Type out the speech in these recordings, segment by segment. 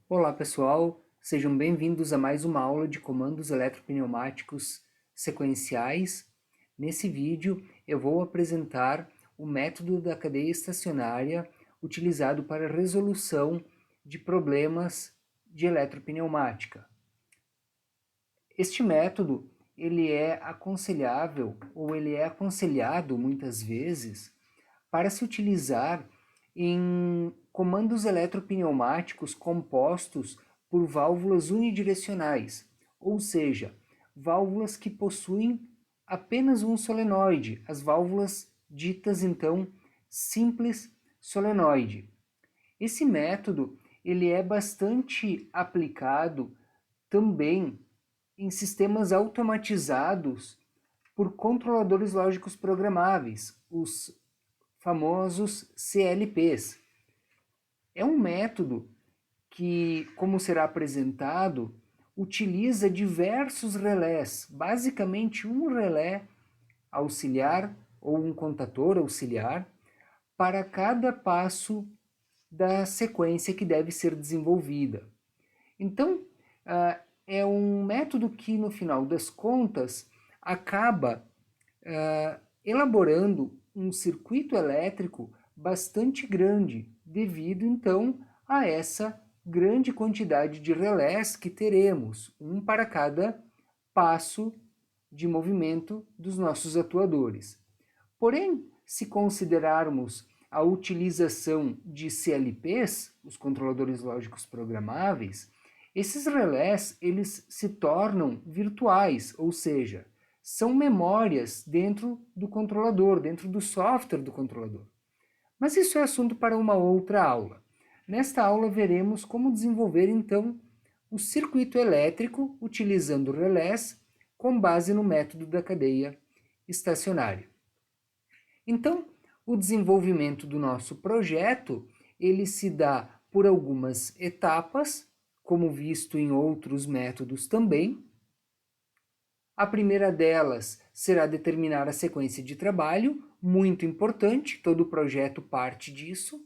Olá pessoal, sejam bem-vindos a mais uma aula de comandos eletropneumáticos sequenciais. Nesse vídeo eu vou apresentar o método da cadeia estacionária utilizado para resolução de problemas de eletropneumática. Este método ele é aconselhável ou ele é aconselhado muitas vezes para se utilizar em comandos eletropneumáticos compostos por válvulas unidirecionais, ou seja, válvulas que possuem apenas um solenoide, as válvulas ditas então simples solenoide. Esse método ele é bastante aplicado também em sistemas automatizados por controladores lógicos programáveis, os famosos CLPs. É um método que, como será apresentado, utiliza diversos relés, basicamente um relé auxiliar ou um contator auxiliar para cada passo da sequência que deve ser desenvolvida. Então, é um método que, no final das contas, acaba elaborando um circuito elétrico bastante grande, devido então a essa grande quantidade de relés que teremos, um para cada passo de movimento dos nossos atuadores. Porém, se considerarmos a utilização de CLPs, os controladores lógicos programáveis, esses relés eles se tornam virtuais, ou seja, são memórias dentro do controlador, dentro do software do controlador. Mas isso é assunto para uma outra aula. Nesta aula veremos como desenvolver então o circuito elétrico utilizando relés com base no método da cadeia estacionária. Então, o desenvolvimento do nosso projeto, ele se dá por algumas etapas, como visto em outros métodos também. A primeira delas será determinar a sequência de trabalho, muito importante, todo projeto parte disso.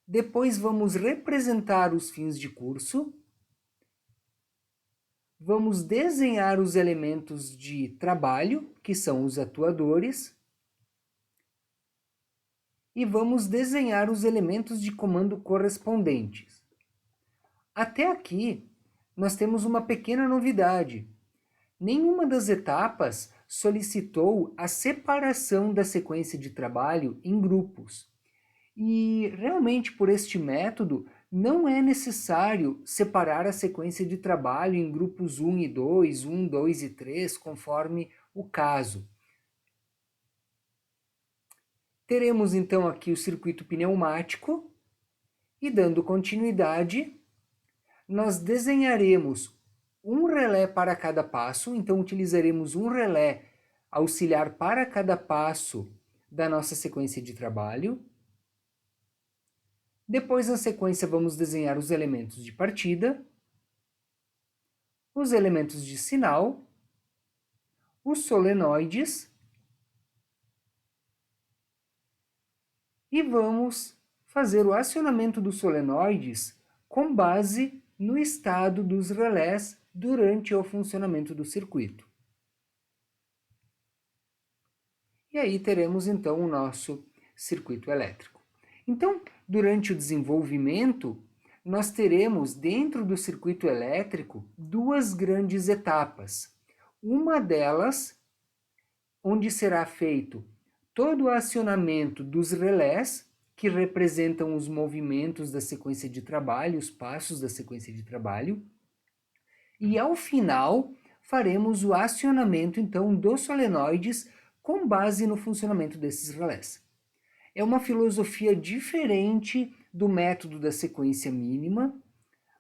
Depois vamos representar os fins de curso. Vamos desenhar os elementos de trabalho, que são os atuadores. E vamos desenhar os elementos de comando correspondentes. Até aqui, nós temos uma pequena novidade. Nenhuma das etapas solicitou a separação da sequência de trabalho em grupos. E realmente, por este método, não é necessário separar a sequência de trabalho em grupos 1 e 2, 1, 2 e 3, conforme o caso. Teremos então aqui o circuito pneumático e, dando continuidade, nós desenharemos um relé para cada passo, então utilizaremos um relé auxiliar para cada passo da nossa sequência de trabalho. Depois, na sequência, vamos desenhar os elementos de partida, os elementos de sinal, os solenoides e vamos fazer o acionamento dos solenoides com base no estado dos relés durante o funcionamento do circuito. E aí teremos então o nosso circuito elétrico. Então, durante o desenvolvimento, nós teremos dentro do circuito elétrico duas grandes etapas. Uma delas, onde será feito todo o acionamento dos relés, que representam os movimentos da sequência de trabalho, os passos da sequência de trabalho, e ao final faremos o acionamento então dos solenoides com base no funcionamento desses relés. É uma filosofia diferente do método da sequência mínima,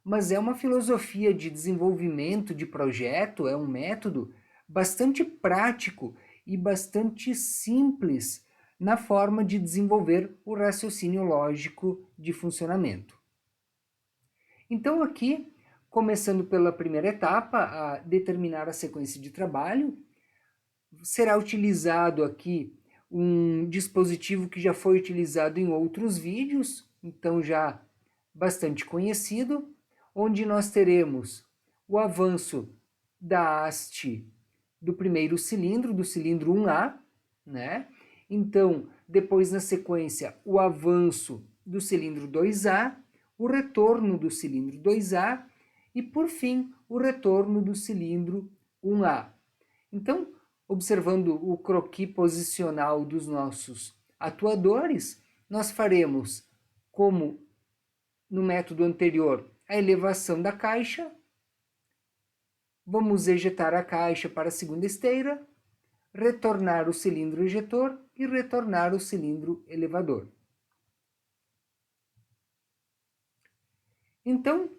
mas é uma filosofia de desenvolvimento de projeto, é um método bastante prático e bastante simples na forma de desenvolver o raciocínio lógico de funcionamento. Então aqui, começando pela primeira etapa, a determinar a sequência de trabalho, será utilizado aqui um dispositivo que já foi utilizado em outros vídeos, então já bastante conhecido, onde nós teremos o avanço da haste do primeiro cilindro, do cilindro 1A, né? Então, depois na sequência, o avanço do cilindro 2A, o retorno do cilindro 2A e, por fim, o retorno do cilindro 1A. Então, observando o croquis posicional dos nossos atuadores, nós faremos, como no método anterior, a elevação da caixa. Vamos ejetar a caixa para a segunda esteira, retornar o cilindro ejetor e retornar o cilindro elevador. Então,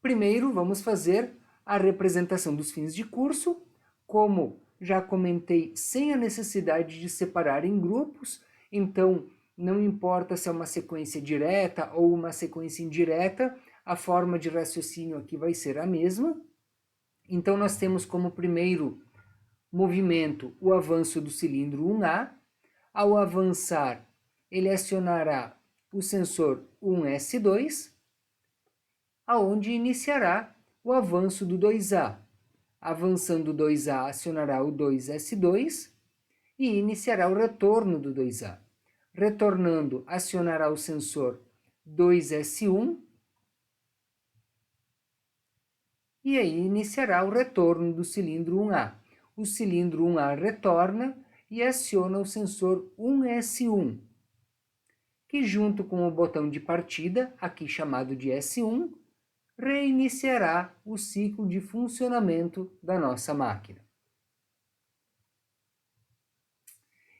primeiro vamos fazer a representação dos fins de curso, como já comentei, sem a necessidade de separar em grupos, então não importa se é uma sequência direta ou uma sequência indireta, a forma de raciocínio aqui vai ser a mesma. Então nós temos como primeiro movimento o avanço do cilindro 1A. Ao avançar, ele acionará o sensor 1S2, aonde iniciará o avanço do 2A. Avançando o 2A, acionará o 2S2 e iniciará o retorno do 2A. Retornando, acionará o sensor 2S1 e aí iniciará o retorno do cilindro 1A. O cilindro 1A retorna e aciona o sensor 1S1, que junto com o botão de partida, aqui chamado de S1, reiniciará o ciclo de funcionamento da nossa máquina.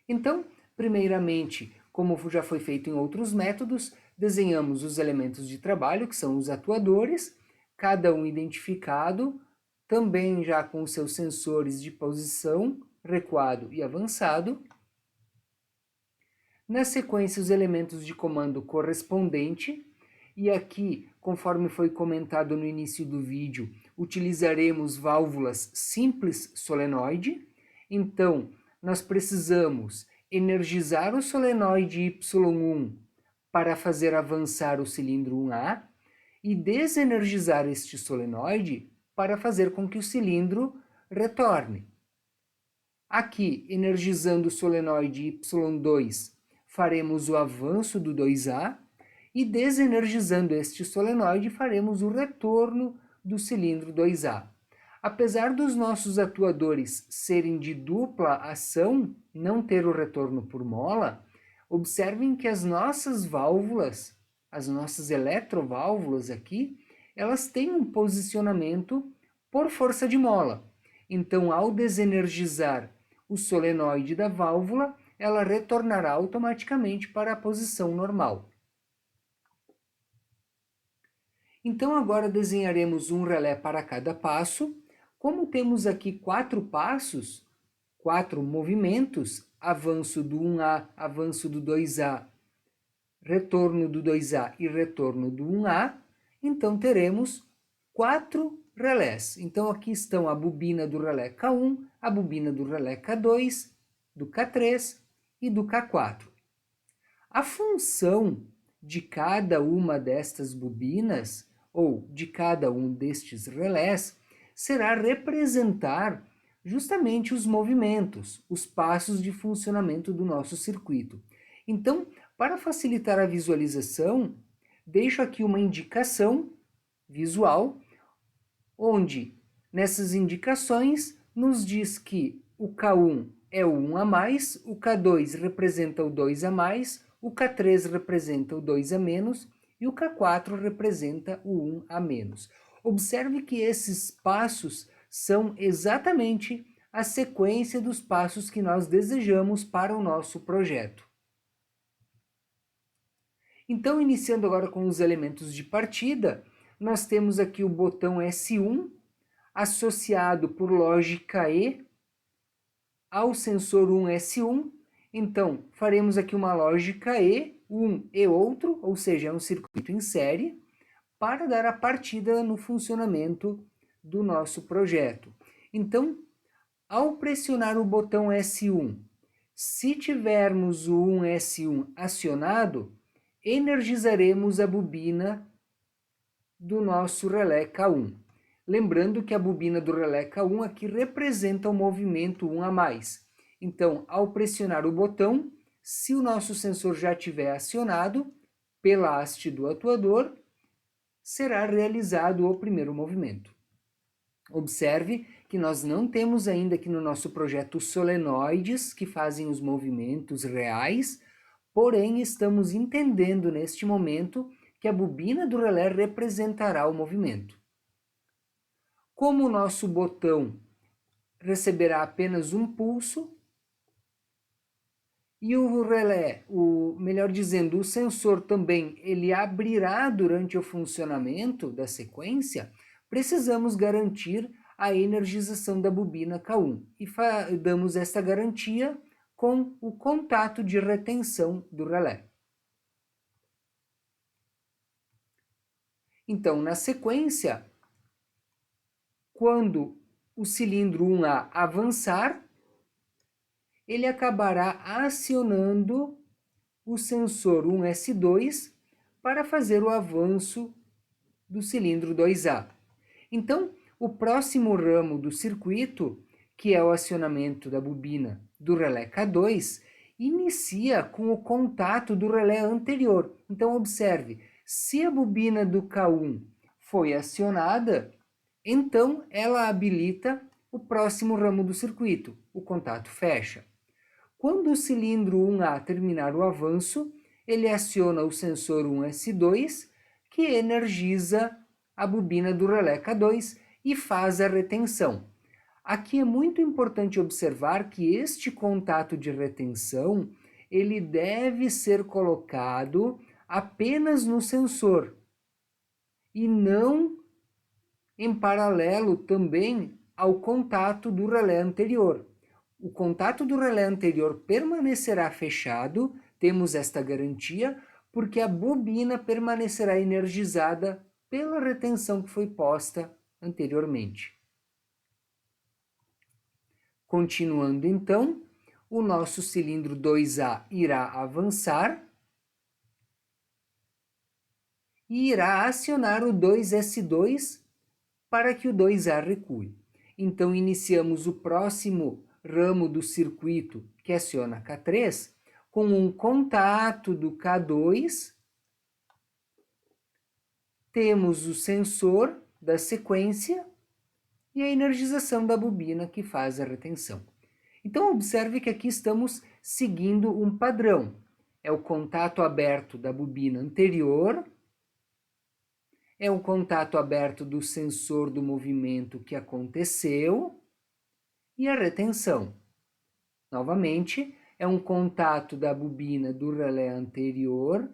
Então, primeiramente, como já foi feito em outros métodos, desenhamos os elementos de trabalho, que são os atuadores, cada um identificado, também já com os seus sensores de posição, recuado e avançado. Na sequência, os elementos de comando correspondente, e aqui, conforme foi comentado no início do vídeo, utilizaremos válvulas simples solenoide. Então, nós precisamos energizar o solenoide Y1 para fazer avançar o cilindro 1A e desenergizar este solenoide para fazer com que o cilindro retorne. Aqui, energizando o solenoide Y2, faremos o avanço do 2A e desenergizando este solenoide faremos o retorno do cilindro 2A. Apesar dos nossos atuadores serem de dupla ação, não ter o retorno por mola, observem que as nossas válvulas, as nossas eletroválvulas aqui, elas têm um posicionamento por força de mola. Então, ao desenergizar o solenoide da válvula, ela retornará automaticamente para a posição normal. Então, agora desenharemos um relé para cada passo. Como temos aqui 4 passos, 4 movimentos, avanço do 1A, avanço do 2A, retorno do 2A e retorno do 1A, então teremos 4 relés. Então, aqui estão a bobina do relé K1, a bobina do relé K2, do K3 e do K4. A função de cada uma destas bobinas, ou de cada um destes relés, será representar justamente os movimentos, os passos de funcionamento do nosso circuito. Então, para facilitar a visualização, deixo aqui uma indicação visual, onde nessas indicações nos diz que o K1 é o 1 a mais, o K2 representa o 2 a mais, o K3 representa o 2 a menos e o K4 representa o 1 a menos. Observe que esses passos são exatamente a sequência dos passos que nós desejamos para o nosso projeto. Então, iniciando agora com os elementos de partida, nós temos aqui o botão S1, associado por lógica E ao sensor 1S1. Então, faremos aqui uma lógica E, um e outro, ou seja, é um circuito em série, para dar a partida no funcionamento do nosso projeto. Então, ao pressionar o botão S1, se tivermos o 1S1 acionado, energizaremos a bobina do nosso relé K1. Lembrando que a bobina do relé K1 aqui representa o movimento 1 a mais. Então, ao pressionar o botão, se o nosso sensor já estiver acionado pela haste do atuador, será realizado o primeiro movimento. Observe que nós não temos ainda aqui no nosso projeto solenoides que fazem os movimentos reais, porém estamos entendendo neste momento que a bobina do relé representará o movimento. Como o nosso botão receberá apenas um pulso, e o relé, melhor dizendo, o sensor também, ele abrirá durante o funcionamento da sequência, precisamos garantir a energização da bobina K1 e damos esta garantia com o contato de retenção do relé. Então, na sequência, quando o cilindro 1A avançar, ele acabará acionando o sensor 1S2 para fazer o avanço do cilindro 2A. Então, o próximo ramo do circuito, que é o acionamento da bobina do relé K2, inicia com o contato do relé anterior. Então, observe, se a bobina do K1 foi acionada, então ela habilita o próximo ramo do circuito, o contato fecha. Quando o cilindro 1A terminar o avanço, ele aciona o sensor 1S2, que energiza a bobina do relé K2 e faz a retenção. Aqui é muito importante observar que este contato de retenção, ele deve ser colocado apenas no sensor e não em paralelo também ao contato do relé anterior. O contato do relé anterior permanecerá fechado, temos esta garantia, porque a bobina permanecerá energizada pela retenção que foi posta anteriormente. Continuando então, o nosso cilindro 2A irá avançar e irá acionar o 2S2 para que o 2A recue. Então, iniciamos o próximo ramo do circuito que aciona K3 com um contato do K2, temos o sensor da sequência e a energização da bobina que faz a retenção. Então, observe que aqui estamos seguindo um padrão. É o contato aberto da bobina anterior, é o contato aberto do sensor do movimento que aconteceu e a retenção. Novamente, é um contato da bobina do relé anterior,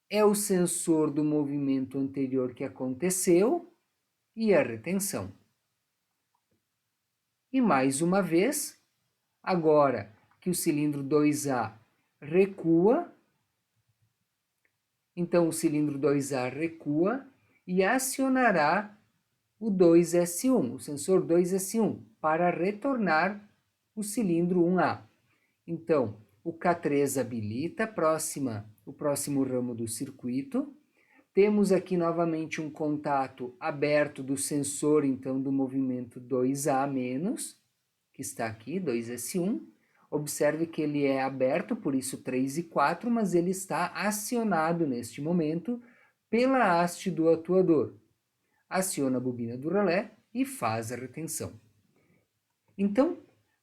é o sensor do movimento anterior que aconteceu e a retenção. E mais uma vez, agora que o cilindro 2A recua, então o cilindro 2A recua e acionará o 2S1, o sensor 2S1, para retornar o cilindro 1A. Então, o K3 habilita o próximo ramo do circuito. Temos aqui novamente um contato aberto do sensor, então, do movimento 2A-, que está aqui, 2S1. Observe que ele é aberto, por isso 3 e 4, mas ele está acionado neste momento pela haste do atuador. Aciona a bobina do relé e faz a retenção. Então,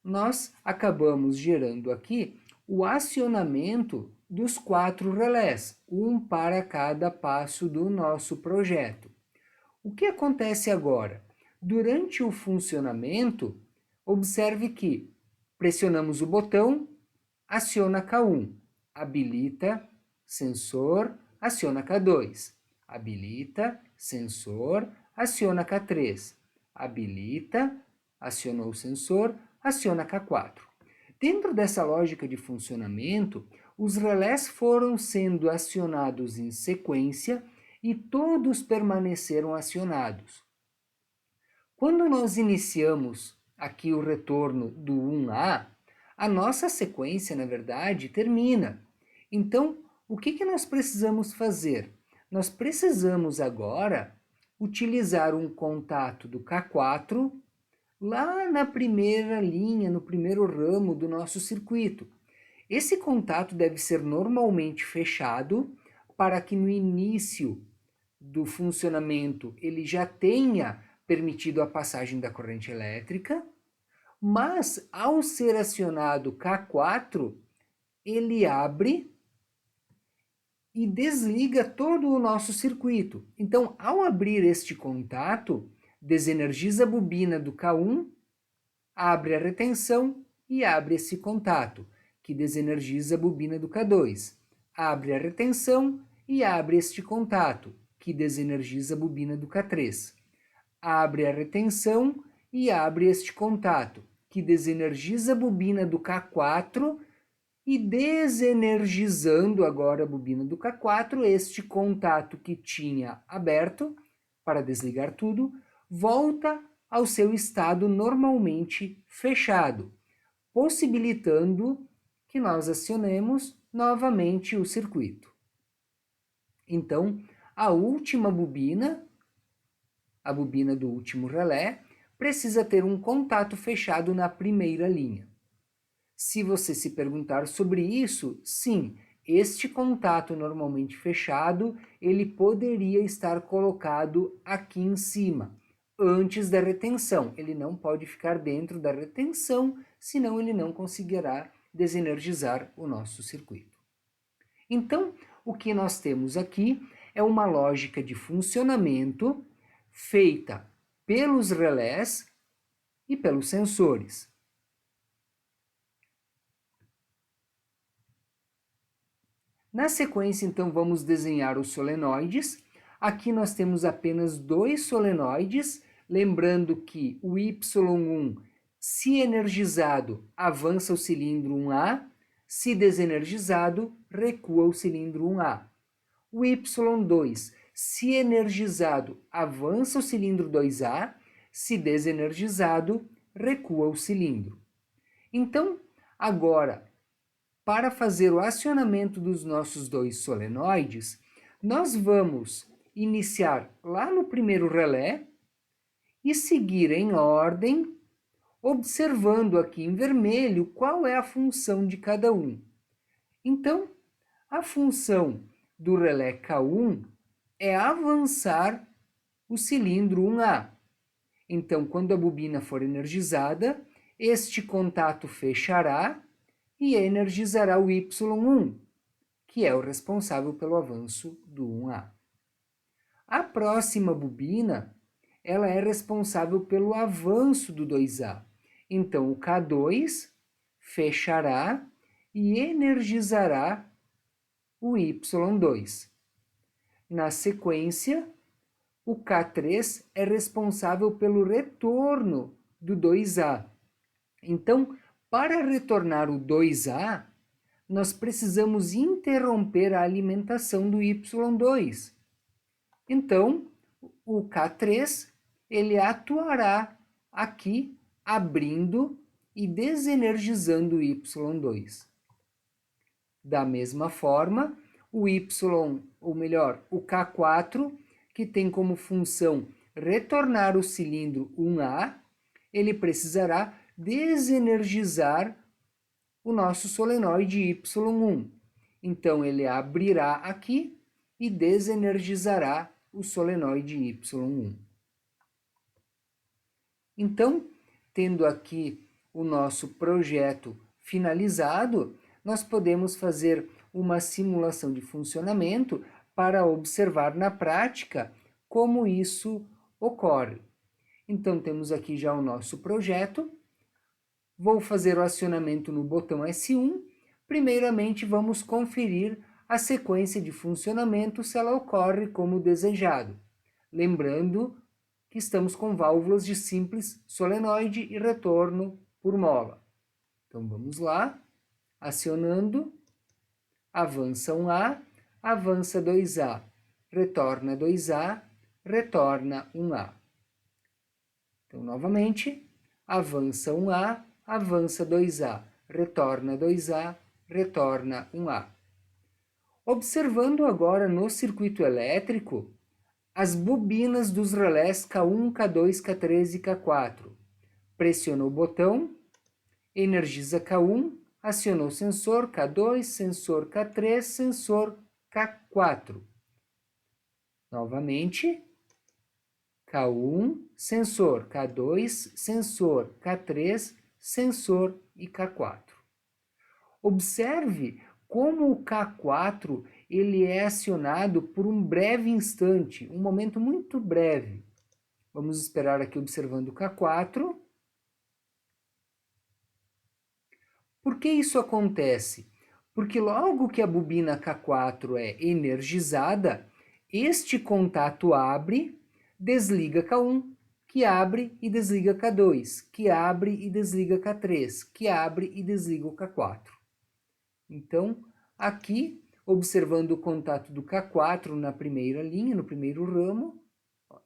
nós acabamos gerando aqui o acionamento dos 4 relés, um para cada passo do nosso projeto. O que acontece agora? Durante o funcionamento, observe que pressionamos o botão, aciona K1, habilita, sensor, aciona K2, habilita, sensor, aciona K3, habilita, acionou o sensor, aciona K4. Dentro dessa lógica de funcionamento, os relés foram sendo acionados em sequência e todos permaneceram acionados. Quando nós iniciamos aqui o retorno do 1A, a nossa sequência, na verdade, termina. Então, o que nós precisamos fazer? nós precisamos agora utilizar um contato do K4 lá na primeira linha, no primeiro ramo do nosso circuito. Esse contato deve ser normalmente fechado para que no início do funcionamento ele já tenha permitido a passagem da corrente elétrica, mas ao ser acionado K4, ele abre e desliga todo o nosso circuito. Então, ao abrir este contato, desenergiza a bobina do K1, abre a retenção e abre esse contato, que desenergiza a bobina do K2. Abre a retenção e abre este contato, que desenergiza a bobina do K3. Abre a retenção e abre este contato, que desenergiza a bobina do K4 e desenergizando agora a bobina do K4, este contato que tinha aberto para desligar tudo, volta ao seu estado normalmente fechado, possibilitando que nós acionemos novamente o circuito. Então, a última bobina, a bobina do último relé, precisa ter um contato fechado na primeira linha. Se você se perguntar sobre isso, sim, este contato normalmente fechado, ele poderia estar colocado aqui em cima, antes da retenção. Ele não pode ficar dentro da retenção, senão ele não conseguirá desenergizar o nosso circuito. Então, o que nós temos aqui é uma lógica de funcionamento feita pelos relés e pelos sensores. Na sequência, então, vamos desenhar os solenoides. Aqui nós temos apenas 2 solenoides, lembrando que o Y1, se energizado, avança o cilindro 1A, se desenergizado, recua o cilindro 1A. O Y2, se energizado, avança o cilindro 2A, se desenergizado, recua o cilindro. Então, agora, para fazer o acionamento dos nossos 2 solenoides, nós vamos iniciar lá no primeiro relé e seguir em ordem, observando aqui em vermelho qual é a função de cada um. Então, a função do relé K1 é avançar o cilindro 1A. Então, quando a bobina for energizada, este contato fechará e energizará o Y1, que é o responsável pelo avanço do 1A. A próxima bobina, ela é responsável pelo avanço do 2A. Então, o K2 fechará e energizará o Y2. Na sequência, o K3 é responsável pelo retorno do 2A. Então, para retornar o 2A, nós precisamos interromper a alimentação do Y2. Então, o K3 ele atuará aqui, abrindo e desenergizando o Y2. Da mesma forma, o Y, ou melhor, o K4, que tem como função retornar o cilindro 1A, ele precisará desenergizar o nosso solenoide Y1. Então, ele abrirá aqui e desenergizará o solenoide Y1. Então, tendo aqui o nosso projeto finalizado, nós podemos fazer uma simulação de funcionamento para observar na prática como isso ocorre. Então, temos aqui já o nosso projeto. Vou fazer o acionamento no botão S1. Primeiramente, vamos conferir a sequência de funcionamento se ela ocorre como desejado. Lembrando que estamos com válvulas de simples solenoide e retorno por mola. Então, vamos lá. Acionando, avança 1A, avança 2A, retorna 2A, retorna 1A. Então, novamente, avança 1A, avança 2A, retorna 2A, retorna 1A. Observando agora no circuito elétrico as bobinas dos relés K1, K2, K3 e K4. Pressiona o botão, energiza K1, acionou o sensor K2, sensor K3, sensor K4. Novamente, K1, sensor K2, sensor K3, sensor e K4. Observe como o K4 ele é acionado por um breve instante, um momento muito breve. Vamos esperar aqui observando o K4. Por que isso acontece? Porque logo que a bobina K4 é energizada, este contato abre, desliga K1, que abre e desliga K2, que abre e desliga K3, que abre e desliga o K4. Então, aqui, observando o contato do K4 na primeira linha, no primeiro ramo,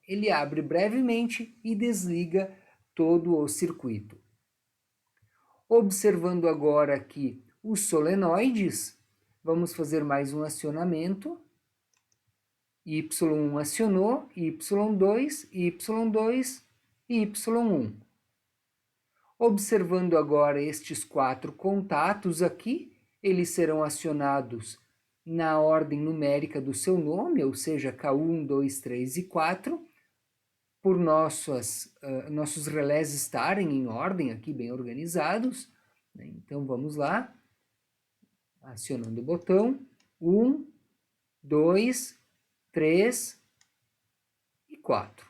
ele abre brevemente e desliga todo o circuito. Observando agora aqui os solenoides, vamos fazer mais um acionamento. Y1 acionou, Y2, Y2 e Y1. Observando agora estes 4 contatos aqui, eles serão acionados na ordem numérica do seu nome, ou seja, K1, 2, 3 e 4, por nossos relés estarem em ordem aqui, bem organizados. Então, vamos lá. Acionando o botão. 1, 2, 3 e 4.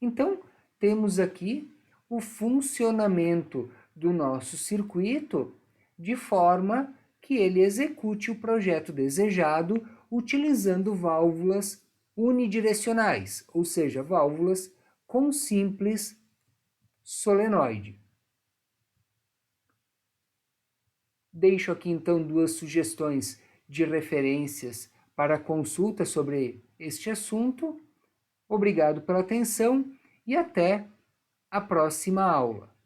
Então, temos aqui o funcionamento do nosso circuito de forma que ele execute o projeto desejado utilizando válvulas unidirecionais, ou seja, válvulas com simples solenoide. Deixo aqui então 2 sugestões de referências para consulta sobre este assunto. Obrigado pela atenção e até a próxima aula.